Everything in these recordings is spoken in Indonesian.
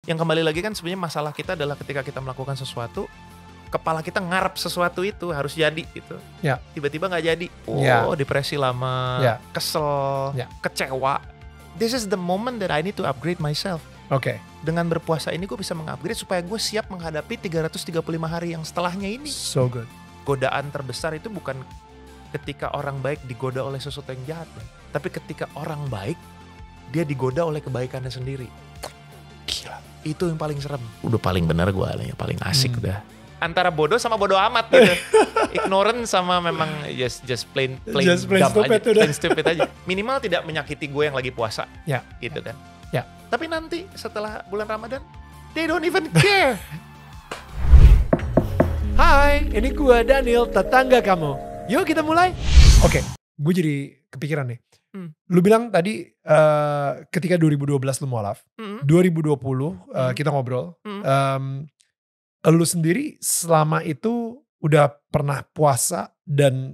Yang kembali lagi kan sebenarnya masalah kita adalah ketika kita melakukan sesuatu, kepala kita ngarep sesuatu itu harus jadi gitu. Ya. Tiba-tiba nggak jadi. Ya. Depresi lama, Ya. kesel, Ya. kecewa. This is the moment that I need to upgrade myself. Oke. Dengan berpuasa ini gue bisa mengupgrade supaya gue siap menghadapi 335 hari yang setelahnya ini. So good. Godaan terbesar itu bukan ketika orang baik digoda oleh sesuatu yang jahat, tapi ketika orang baik dia digoda oleh kebaikannya sendiri. Gila, itu yang paling serem. Udah paling benar gue, yang paling asik udah. Antara bodoh sama bodoh amat gitu. Ignorant sama memang just plain Just plain dumb stupid aja. udah. Plain stupid aja. Minimal tidak menyakiti gue yang lagi puasa. Ya. Gitu kan. Ya. Tapi nanti setelah bulan Ramadan, they don't even care. Hai, ini gua Daniel, tetangga kamu. Yuk kita mulai. Oke, gue jadi kepikiran nih. Lu bilang tadi ketika 2012 lu mualaf, 2020 kita ngobrol. Lu sendiri selama itu udah pernah puasa dan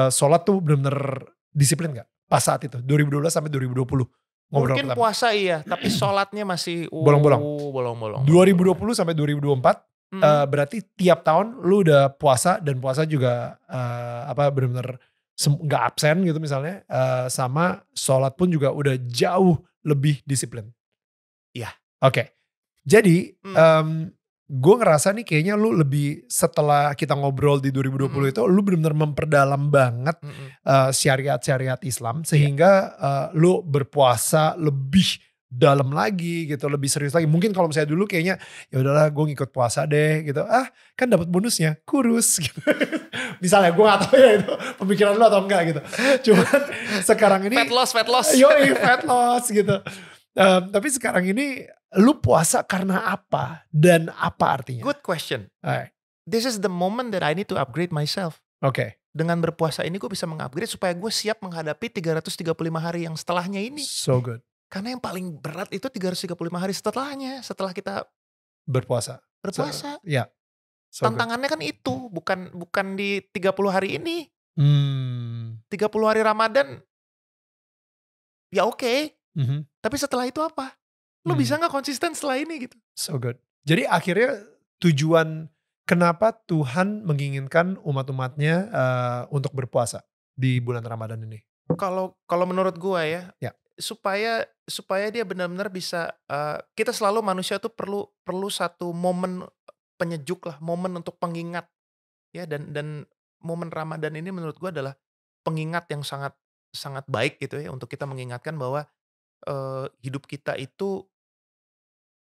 sholat tuh bener-bener disiplin gak? Pas saat itu, 2012 sampai 2020. Ngobrol Mungkin pertama. puasa iya, tapi sholatnya masih bolong-bolong. 2020 sampai 2024 berarti tiap tahun lu udah puasa dan puasa juga benar-benar nggak absen gitu misalnya, sama sholat pun juga udah jauh lebih disiplin. Iya. Oke. Jadi gue ngerasa nih kayaknya lu lebih setelah kita ngobrol di 2020 itu lu benar-benar memperdalam banget syariat-syariat Islam sehingga lu berpuasa lebih dalam lagi gitu, lebih serius lagi. Mungkin kalau misalnya dulu kayaknya ya udahlah gue ngikut puasa deh gitu. Kan dapat bonusnya kurus gitu. Misalnya gue gak tahu ya itu pemikiran lu atau enggak gitu. Cuman sekarang ini fat loss. Yoi, fat loss gitu. Tapi sekarang ini lu puasa karena apa dan apa artinya? Good question. Alright. This is the moment that I need to upgrade myself. Oke. Dengan berpuasa ini gue bisa mengupgrade supaya gue siap menghadapi 335 hari yang setelahnya ini. So good. Karena yang paling berat itu 335 hari setelahnya, setelah kita berpuasa. Ya. So tantangannya good. Kan itu, bukan di 30 hari ini. 30 hari Ramadan, ya oke. Tapi setelah itu apa? Lo bisa gak konsisten setelah ini gitu? So good. Jadi akhirnya tujuan kenapa Tuhan menginginkan umat-umatnya untuk berpuasa di bulan Ramadan ini? Kalau menurut gue ya. Supaya dia benar-benar bisa, kita selalu manusia tuh perlu satu momen penyejuk lah, momen untuk pengingat ya, dan momen Ramadan ini menurut gue adalah pengingat yang sangat sangat baik gitu ya, untuk kita mengingatkan bahwa hidup kita itu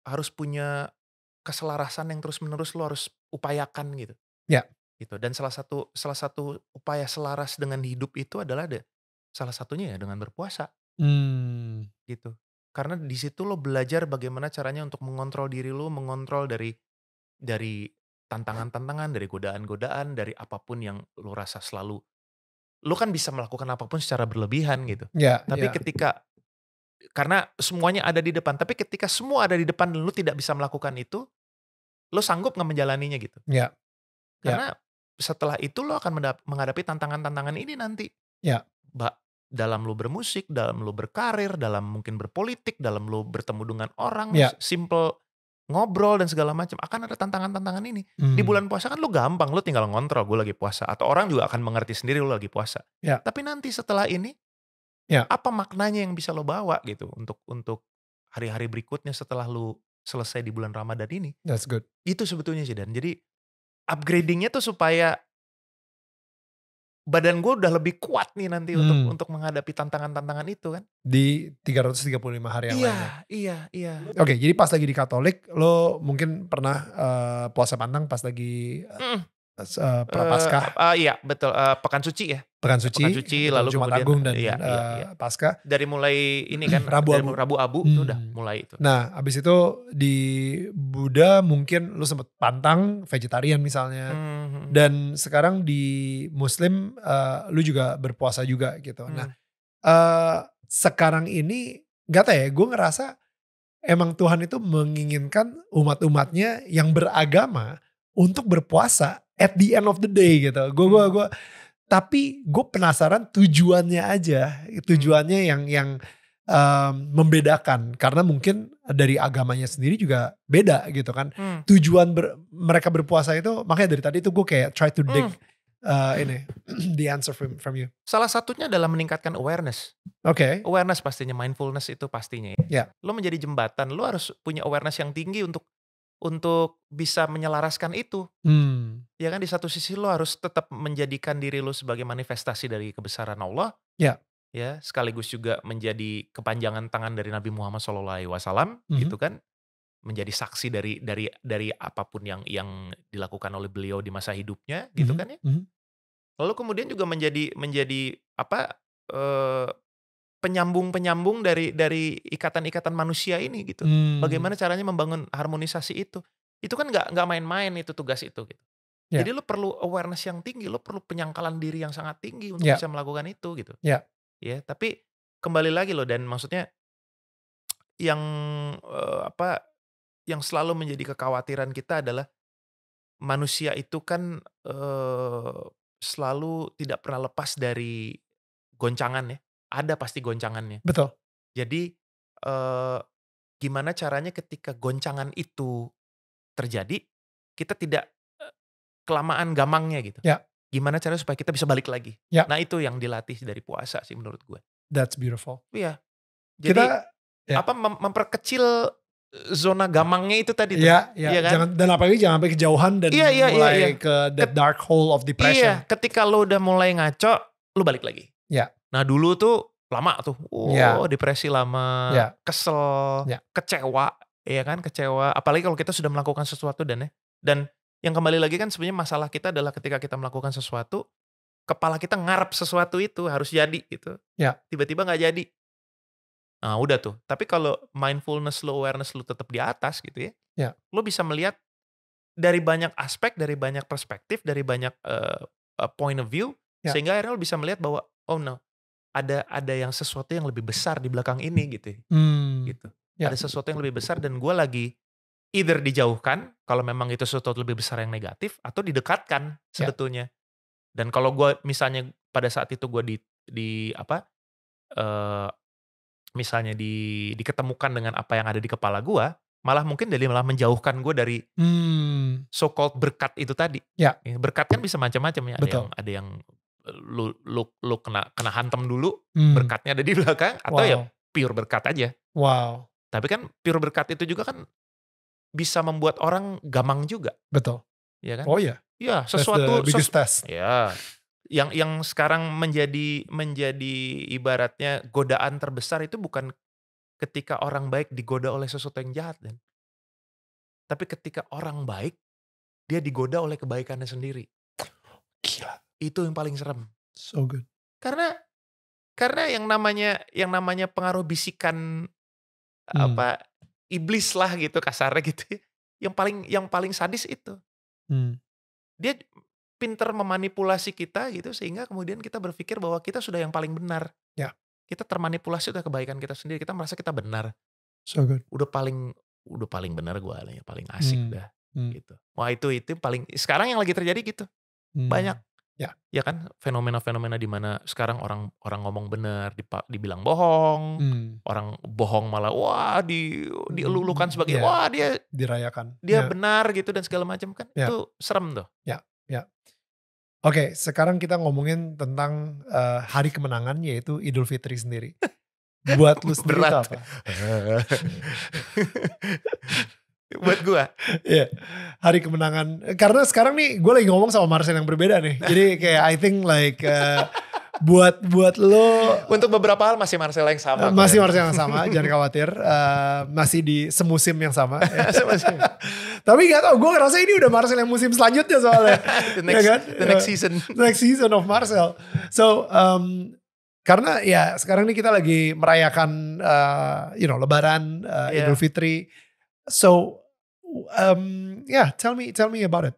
harus punya keselarasan yang terus-menerus lo harus upayakan gitu. Ya. Gitu. Dan salah satu upaya selaras dengan hidup itu adalah salah satunya ya dengan berpuasa. Gitu. Karena di situ lo belajar bagaimana caranya untuk mengontrol diri lo, mengontrol dari tantangan-tantangan, dari godaan-godaan, dari apapun yang lo rasa selalu. Lo kan bisa melakukan apapun secara berlebihan gitu. Tapi ketika, karena semuanya ada di depan, tapi ketika semua ada di depan dan lo tidak bisa melakukan itu, lo sanggup gak menjalaninya gitu. Karena setelah itu lo akan menghadapi tantangan-tantangan ini nanti. Dalam lo bermusik, dalam lo berkarir, dalam mungkin berpolitik, dalam lo bertemu dengan orang, simple ngobrol dan segala macam, akan ada tantangan-tantangan ini. Di bulan puasa kan lo gampang, lo tinggal ngontrol gue lagi puasa, atau orang juga akan mengerti sendiri lo lagi puasa. Tapi nanti setelah ini, apa maknanya yang bisa lo bawa gitu untuk hari-hari berikutnya setelah lo selesai di bulan Ramadan ini? That's good. Itu sebetulnya sih, dan jadi upgradingnya tuh supaya badan gue udah lebih kuat nih nanti untuk menghadapi tantangan-tantangan itu kan. Di 335 hari yang lainnya. Iya. Oke, jadi pas lagi di Katolik, lo mungkin pernah puasa pandang pas lagi Prapaskah. Iya, betul. Pekan Suci ya. Pekan Suci lalu Jumat kemudian Agung dan iya. Paskah. Dari mulai ini kan Rabu Abu itu udah mulai itu. Nah, abis itu di Buddha mungkin lu sempet pantang vegetarian misalnya. Dan sekarang di Muslim lu juga berpuasa juga gitu. Nah, sekarang ini gak tau ya, gue ngerasa emang Tuhan itu menginginkan umat-umatnya yang beragama untuk berpuasa at the end of the day gitu. Tapi gue penasaran tujuannya aja. Tujuannya yang membedakan karena mungkin dari agamanya sendiri juga beda gitu kan. Tujuan mereka berpuasa itu, makanya dari tadi itu gue kayak try to dig ini the answer from you. Salah satunya adalah meningkatkan awareness. Oke. Awareness pastinya, mindfulness itu pastinya ya. Yeah. Lo menjadi jembatan, lo harus punya awareness yang tinggi untuk bisa menyelaraskan itu. Ya kan, di satu sisi lo harus tetap menjadikan diri lo sebagai manifestasi dari kebesaran Allah. Ya. Ya, sekaligus juga menjadi kepanjangan tangan dari Nabi Muhammad SAW, gitu kan. Menjadi saksi dari apapun yang dilakukan oleh beliau di masa hidupnya, gitu kan ya. Lalu kemudian juga menjadi penyambung dari ikatan-ikatan manusia ini gitu. Bagaimana caranya membangun harmonisasi itu? Itu kan nggak main-main itu tugas itu gitu. Yeah. Jadi lo perlu awareness yang tinggi, lo perlu penyangkalan diri yang sangat tinggi untuk bisa melakukan itu gitu. Yeah. Ya, tapi kembali lagi loh, dan maksudnya yang yang selalu menjadi kekhawatiran kita adalah manusia itu kan selalu tidak pernah lepas dari goncangan ya. Ada pasti goncangannya. Betul. Jadi gimana caranya ketika goncangan itu terjadi, kita tidak kelamaan gamangnya gitu. Ya. Gimana caranya supaya kita bisa balik lagi. Ya. Nah itu yang dilatih dari puasa sih menurut gue. That's beautiful. Iya. Jadi memperkecil zona gamangnya itu tadi tuh. Iya, iya kan? Dan apalagi jangan sampai kejauhan dan mulai ke the dark hole of depression. Iya, ketika lo udah mulai ngaco, lo balik lagi. Iya. Nah dulu tuh lama tuh, depresi lama, kesel, kecewa, ya kan, kecewa. Apalagi kalau kita sudah melakukan sesuatu dan yang kembali lagi kan sebenarnya masalah kita adalah ketika kita melakukan sesuatu, kepala kita ngarep sesuatu itu harus jadi gitu. Ya. Tiba-tiba nggak jadi. Nah udah tuh. Tapi kalau mindfulness lo, awareness lo tetap di atas gitu ya, lo bisa melihat dari banyak aspek, dari banyak perspektif, dari banyak point of view, sehingga akhirnya lo bisa melihat bahwa oh no, ada yang sesuatu yang lebih besar di belakang ini gitu. Gitu. Ada sesuatu yang lebih besar dan gue lagi either dijauhkan kalau memang itu sesuatu lebih besar yang negatif, atau didekatkan sebetulnya. Dan kalau gue misalnya pada saat itu gue misalnya diketemukan dengan apa yang ada di kepala gue, malah mungkin malah menjauhkan gue dari so called berkat itu tadi. Ya. Berkat kan bisa macam-macam ya. Ada yang lu kena hantam dulu, berkatnya ada di belakang, atau ya pure berkat aja. Wow. Tapi kan pure berkat itu juga kan bisa membuat orang gamang juga. Betul. Ya kan? Oh iya. Ya, sesuatu biggest test. Ya. Yang sekarang menjadi ibaratnya godaan terbesar itu bukan ketika orang baik digoda oleh sesuatu yang jahat, dan tapi ketika orang baik dia digoda oleh kebaikannya sendiri. Gila. Itu yang paling serem. So good. Karena yang namanya pengaruh bisikan iblis lah gitu kasarnya gitu. Yang paling sadis itu. Dia pinter memanipulasi kita gitu sehingga kemudian kita berpikir bahwa kita sudah yang paling benar. Ya. Kita termanipulasi oleh kebaikan kita sendiri. Kita merasa kita benar. So good. Udah paling benar gue, paling asik dah. Gitu. Wah itu paling sekarang yang lagi terjadi gitu. Banyak. Ya kan, fenomena-fenomena di mana sekarang orang ngomong benar dibilang bohong, orang bohong malah dielulukan sebagai wah dia dirayakan. Dia benar gitu dan segala macam kan. Itu serem tuh. Ya. Oke, sekarang kita ngomongin tentang hari kemenangan yaitu Idul Fitri sendiri. Buat lu sendiri itu apa? Buat gue hari kemenangan, karena sekarang nih gue lagi ngomong sama Marcel yang berbeda nih, jadi kayak I think like buat lo untuk beberapa hal masih Marcel yang sama, Marcel yang sama, jangan khawatir, masih di semusim yang sama ya. Tapi gak tau, gue ngerasa ini udah Marcel yang musim selanjutnya soalnya the next season of Marcel. So karena ya sekarang ini kita lagi merayakan Lebaran, Idul Fitri. So, tell me about it.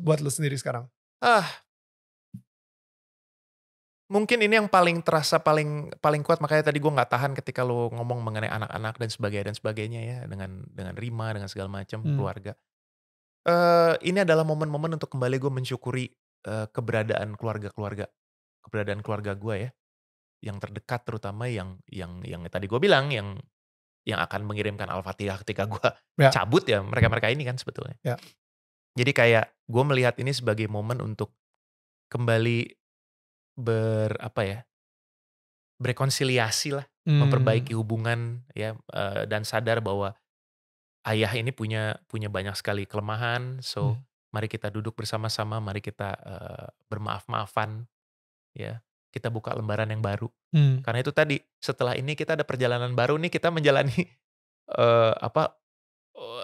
Buat lo sendiri sekarang. Mungkin ini yang paling terasa paling kuat, makanya tadi gue nggak tahan ketika lo ngomong mengenai anak-anak dan sebagainya ya, dengan Rima, dengan segala macam keluarga. Ini adalah momen-momen untuk kembali gue mensyukuri keberadaan keluarga gue ya, yang terdekat terutama yang tadi gue bilang yang akan mengirimkan Al-Fatihah ketika gue cabut ya mereka-mereka ini kan sebetulnya. Jadi kayak gue melihat ini sebagai momen untuk kembali berrekonsiliasi lah, memperbaiki hubungan ya, dan sadar bahwa ayah ini punya banyak sekali kelemahan. So mari kita duduk bersama-sama, mari kita bermaaf-maafan ya. Kita buka lembaran yang baru. Karena itu tadi setelah ini kita ada perjalanan baru nih, kita menjalani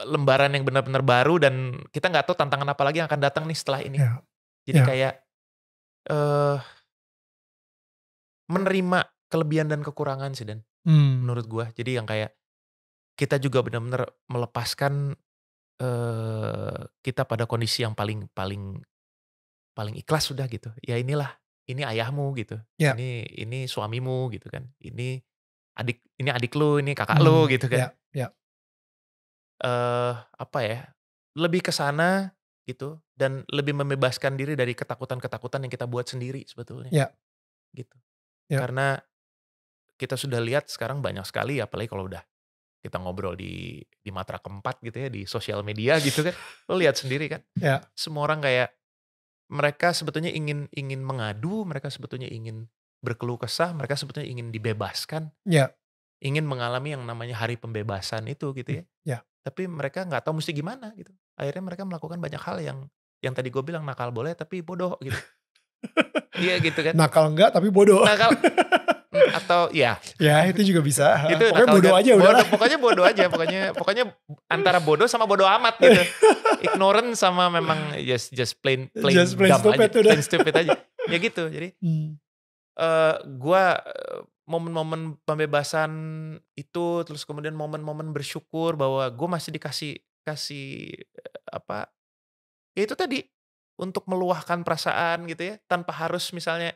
lembaran yang benar-benar baru dan kita nggak tahu tantangan apa lagi yang akan datang nih setelah ini. Jadi kayak menerima kelebihan dan kekurangan sih Dan. Menurut gua. Jadi yang kayak kita juga benar-benar melepaskan kita pada kondisi yang paling ikhlas sudah gitu. Ya inilah, ini ayahmu gitu. Ini suamimu gitu kan. Ini adik lu, ini kakak lu gitu kan. Lebih ke sana gitu dan lebih membebaskan diri dari ketakutan-ketakutan yang kita buat sendiri sebetulnya. Gitu. Karena kita sudah lihat sekarang banyak sekali apalagi kalau udah kita ngobrol di matra keempat gitu ya di sosial media gitu kan. Lo lihat sendiri kan. Semua orang kayak mereka sebetulnya ingin mengadu, mereka sebetulnya ingin berkeluh kesah, mereka sebetulnya ingin dibebaskan. Ingin mengalami yang namanya hari pembebasan itu gitu ya. Tapi mereka nggak tahu mesti gimana gitu. Akhirnya mereka melakukan banyak hal yang tadi gue bilang nakal boleh tapi bodoh gitu. Iya gitu kan. Nakal enggak tapi bodoh. Nakal atau ya itu juga bisa. Itu pokoknya bodoh aja udah. Pokoknya bodoh aja. Pokoknya antara bodoh sama bodoh amat gitu. Ignorant sama memang just plain dumb stupid aja. Plain stupid aja. Ya gitu. Jadi gue momen-momen pembebasan itu terus kemudian momen-momen bersyukur bahwa gue masih dikasih ya itu tadi untuk meluahkan perasaan gitu ya tanpa harus misalnya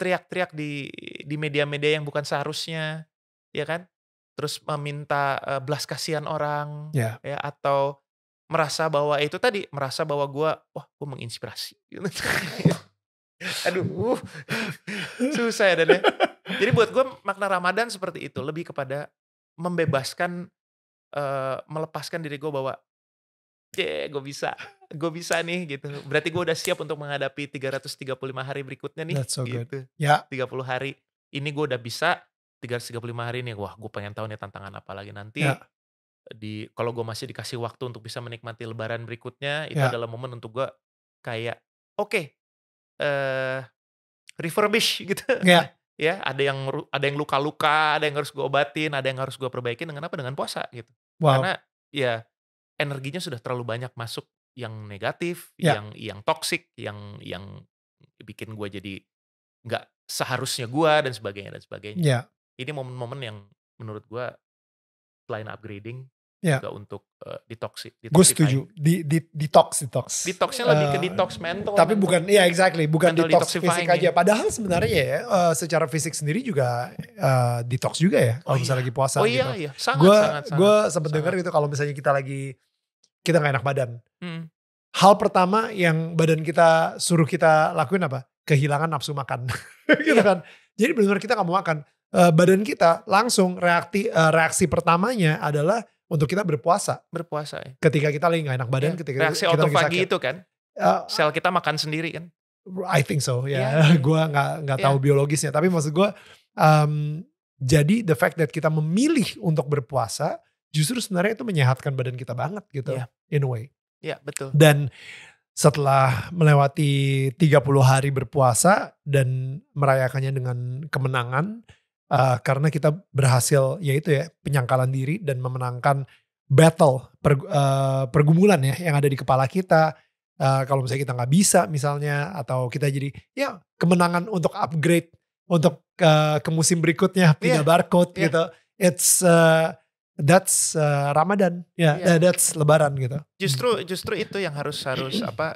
teriak-teriak di media-media yang bukan seharusnya ya kan terus meminta belas kasihan orang ya atau merasa bahwa gue menginspirasi gitu. Aduh susah ya Dan ya. Jadi buat gue makna Ramadan seperti itu lebih kepada membebaskan melepaskan diri gue bahwa gue bisa nih gitu. Berarti gue udah siap untuk menghadapi 335 hari berikutnya nih. That's so gitu. good. 30 hari ini gue udah bisa. 335 hari ini wah gue pengen tahu nih tantangan apa lagi nanti. Kalau gue masih dikasih waktu untuk bisa menikmati lebaran berikutnya itu adalah momen untuk gue kayak refurbish gitu. Ya, ada yang luka-luka, ada yang harus gue obatin, ada yang harus gue perbaikin dengan apa? Dengan puasa gitu. Karena ya energinya sudah terlalu banyak masuk yang negatif, yang toksik, yang bikin gue jadi nggak seharusnya gue dan sebagainya. Ini momen-momen yang menurut gue selain upgrading juga untuk detox. Gue setuju. Detox. Detoxnya lebih ke detox mental. Tapi bukan, bukan detox fisik aja. Padahal sebenarnya ya, secara fisik sendiri juga detox juga ya. Kalau misalnya lagi puasa. Iya. Sangat. Gue sempet denger gitu kalau misalnya kita gak enak badan. Hal pertama yang badan kita suruh kita lakuin apa? Kehilangan nafsu makan. Gitu kan. Jadi benar-benar kita gak mau makan. Badan kita langsung reaksi pertamanya adalah untuk kita berpuasa ya. Ketika kita lagi gak enak badan, ketika reaksi kita autofagi itu kan, sel kita makan sendiri kan. I think so ya. Gue gak tahu biologisnya, tapi maksud gue jadi the fact that kita memilih untuk berpuasa justru sebenarnya itu menyehatkan badan kita banget gitu, in a way. Iya betul. Dan setelah melewati 30 hari berpuasa dan merayakannya dengan kemenangan, karena kita berhasil penyangkalan diri dan memenangkan battle pergumulan ya yang ada di kepala kita. Kalau misalnya kita nggak bisa misalnya atau kita jadi kemenangan untuk upgrade untuk ke musim berikutnya pindah barcode gitu. That's Ramadan, that's Lebaran gitu. Justru itu yang harus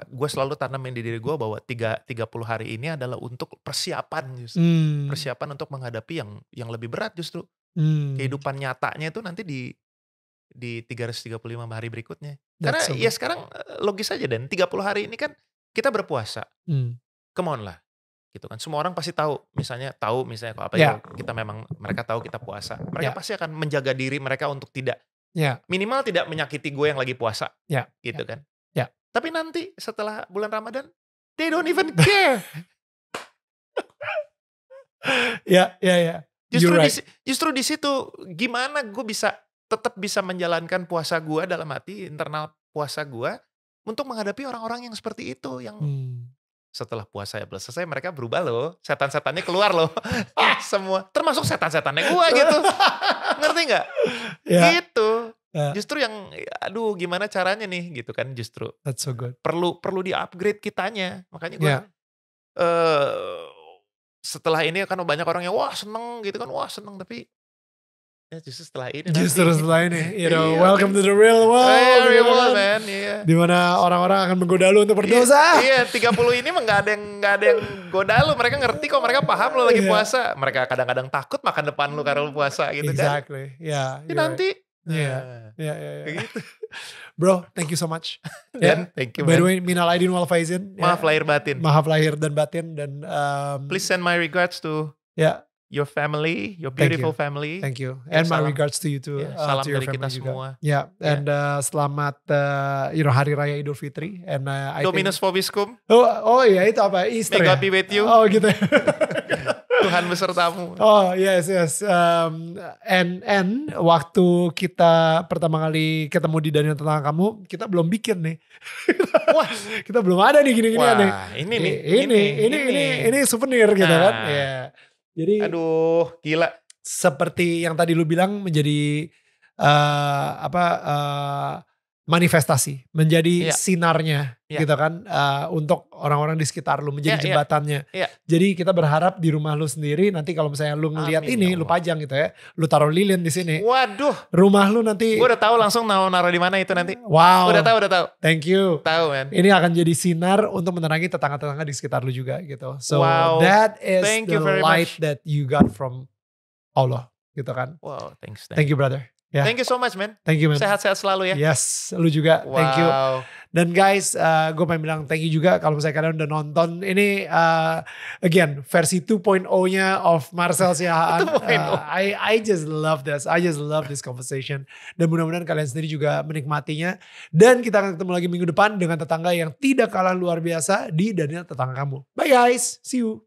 gue selalu tanamin di diri gue bahwa 30 hari ini adalah untuk persiapan justru. Persiapan untuk menghadapi yang lebih berat justru. Kehidupan nyatanya itu nanti di 335 hari berikutnya. Karena sekarang logis aja Dan 30 hari ini kan kita berpuasa. Come on lah. gitu kan. Semua orang pasti tahu misalnya kalau kita memang mereka tahu kita puasa. Mereka pasti akan menjaga diri mereka untuk tidak minimal tidak menyakiti gue yang lagi puasa. Gitu kan. Tapi nanti setelah bulan Ramadan they don't even care. Justru di situ gimana gue tetap bisa menjalankan puasa gue dalam hati internal puasa gue untuk menghadapi orang-orang yang seperti itu yang setelah puasa ya selesai mereka berubah loh, setan-setannya keluar loh. Semua termasuk setan-setannya gue gitu. Ngerti nggak? Gitu. Justru yang aduh gimana caranya nih gitu kan, justru that's so good. Perlu di-upgrade kitanya. Makanya gue setelah ini kan banyak orang yang wah seneng gitu kan, tapi ya justru setelah ini you know, welcome to the real world. Real world, man. Dimana orang-orang akan menggoda lu untuk berdosa. 30 ini mah gak ada yang goda lu. Mereka ngerti kok, mereka paham lu lagi puasa. Mereka kadang-kadang takut makan depan lu karena lu puasa gitu kan. Exactly, nanti. Gitu. Bro, thank you so much. Thank you, by the way, minal aidin wal faizin. Maaf lahir batin. Maaf lahir dan batin. Dan please send my regards to your family, your beautiful family. Thank you. And my regards to you too. Salam to your dari kita juga. semua. And selamat Hari Raya Idul Fitri. And Dominus vobiscum. Oh iya, itu apa? Easter. May God be with you. Oh gitu. Tuhan besertamu. Oh yes. And waktu kita pertama kali ketemu di Daniel Tentang Kamu, kita belum bikin nih. Wah, kita belum ada nih gini-ginian nih. Ini souvenir gitu kan. Jadi aduh gila. Seperti yang tadi lu bilang menjadi manifestasi, menjadi sinarnya gitu kan, untuk orang-orang di sekitar lu, menjadi jembatannya. Jadi kita berharap di rumah lu sendiri nanti kalau misalnya lu ngelihat ini, lu pajang gitu ya, lu taruh lilin di sini. Waduh, rumah lu nanti. Gue udah tahu langsung naruh di mana itu nanti. Wow. Udah tahu. Thank you. Tahu man. Ini akan jadi sinar untuk menerangi tetangga-tetangga di sekitar lu juga gitu. So that is the light that you got from Allah gitu kan. Wow, thanks. Thank you brother. Thank you so much man. Thank you man. Sehat-sehat selalu ya. Yes, lu juga. Wow. Thank you. Dan guys, gue pengen bilang thank you juga kalau misalnya kalian udah nonton. Ini again versi 2.0-nya of Marcel Siahaan. I just love this. I just love this conversation. Dan mudah-mudahan kalian sendiri juga menikmatinya. Dan kita akan ketemu lagi minggu depan dengan tetangga yang tidak kalah luar biasa di Daniel Tetangga Kamu. Bye guys, see you.